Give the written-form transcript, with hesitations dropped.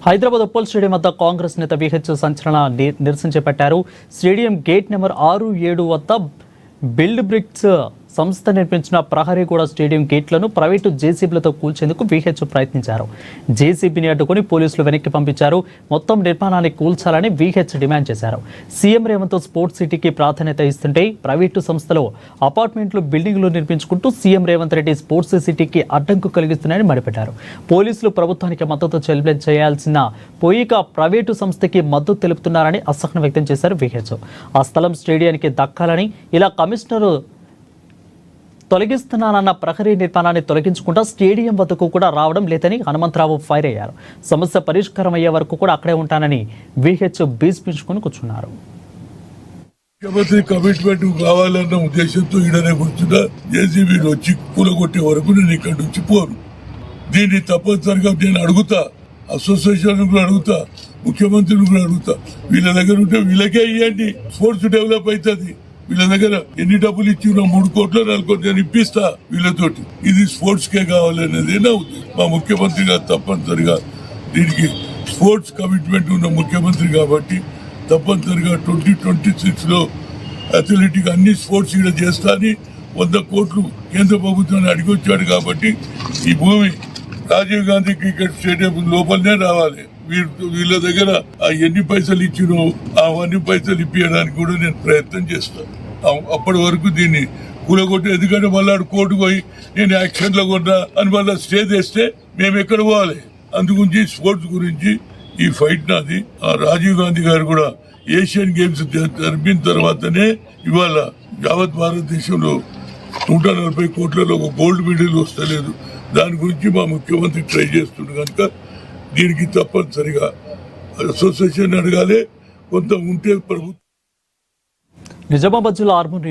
Hyderabad Uppal stadium వద్ద కాంగ్రెస్ నేత VH సంచలన నిరసన చేపట్టారు. స్టేడియం గేట్ నెంబర్ 6, 7 వద్ద బిల్డ్ బ్రిక్స్ సంస్థ నిర్మించిన ప్రహరీగూడ స్టేడియం గేట్లను ప్రైవేటు జేసీబీలతో కూల్చేందుకు విహెచ్ ప్రయత్నించారు. జేసీబీని అడ్డుకుని పోలీసులు వెనక్కి పంపించారు. మొత్తం నిర్మాణాన్ని కూల్చాలని విహెచ్ డిమాండ్ చేశారు. సీఎం రేవంత్ స్పోర్ట్స్ సిటీకి ప్రాధాన్యత ఇస్తుంటే ప్రైవేటు సంస్థలు అపార్ట్మెంట్లు, బిల్డింగ్లు నిర్మించుకుంటూ సీఎం రేవంత్ రెడ్డి స్పోర్ట్స్ సిటీకి అడ్డంకు కలిగిస్తున్నాయని మండిపడ్డారు. పోలీసులు ప్రభుత్వానికి మద్దతు చేయాల్సిన పోయిక ప్రైవేటు సంస్థకి మద్దతు తెలుపుతున్నారని అసహనం వ్యక్తం చేశారు విహెచ్. ఆ స్థలం స్టేడియానికి దక్కాలని, ఇలా కమిషనర్ తొలగిస్తున్నానన్న ప్రహరీ నిర్మాణాన్ని తొలగించుకుంటా స్టేడియం వద్దకు కూడా రావడం లేదని హనుమంతరావు ఫైర్ అయ్యారు. సమస్య పరిష్కారం అయ్యే వరకు కూడా అక్కడే ఉంటానని విహెచ్ బీస్పించుకుని కూర్చున్నారు. ముఖ్యమంత్రి కమిట్మెంట్ కావాలన్న ఉద్దేశంతో ఈడనే కూర్చున్నా జేసీబీలు వచ్చి కూలగొట్టే వరకు నేను ఇక్కడ నుంచి పోను. దీన్ని తప్పనిసరిగా నేను అడుగుతా, అసోసియేషన్ కూడా అడుగుతా, ముఖ్యమంత్రిని కూడా అడుగుతా. వీళ్ళ దగ్గర ఉంటే వీళ్ళకే ఇవ్వండి, స్పోర్ట్స్ డెవలప్ అవుతుంది. వీళ్ళ దగ్గర ఎన్ని డబ్బులు ఇచ్చినా 3 కోట్లు 4 కోట్లు నేను ఇప్పిస్తా వీళ్ళతోటి. ఇది స్పోర్ట్స్ కే కావాలనేది నా ఉద్దేశం. మా ముఖ్యమంత్రి గారు తప్పనిసరిగా దీనికి స్పోర్ట్స్ కమిట్మెంట్ ఉన్న ముఖ్యమంత్రి కాబట్టి తప్పనిసరిగా 2026 లో అథ్లెటిక్ అన్ని స్పోర్ట్స్ ఇక్కడ చేస్తా అని 100 కోట్లు కేంద్ర ప్రభుత్వాన్ని అడిగొచ్చాడు. కాబట్టి ఈ భూమి రాజీవ్ గాంధీ క్రికెట్ స్టేడియం లోపలనే రావాలి. వీళ్ళ దగ్గర ఎన్ని పైసలు ఇచ్చినో అవన్నీ పైసలు ఇప్పించడానికి కూడా నేను ప్రయత్నం చేస్తాను. అప్పటి వరకు దీన్ని కూలగొట్టి, ఎందుకంటే మళ్ళీ కోర్టు పోయి నేను యాక్షన్ లో కొన్నా అని మళ్ళీ స్టే తెస్తే మేము ఎక్కడ పోవాలి? అందుగురించి స్పోర్ట్స్ గురించి ఈ ఫైట్ నాది. రాజీవ్ గాంధీ గారు కూడా ఏషియన్ గేమ్స్ జరిపిన తర్వాతనే ఇవాళ యావత్ భారతదేశంలో 140 కోట్లలో ఒక గోల్డ్ మెడల్ వస్తలేదు. దాని గురించి మా ముఖ్యమంత్రి ట్రై చేస్తుండే కనుక దీనికి తప్పనిసరిగా అసోసియేషన్ అడగాలి. కొంత ఉంటే ప్రభుత్వం. నిజామాబాద్ జిల్లా ఆర్మూర్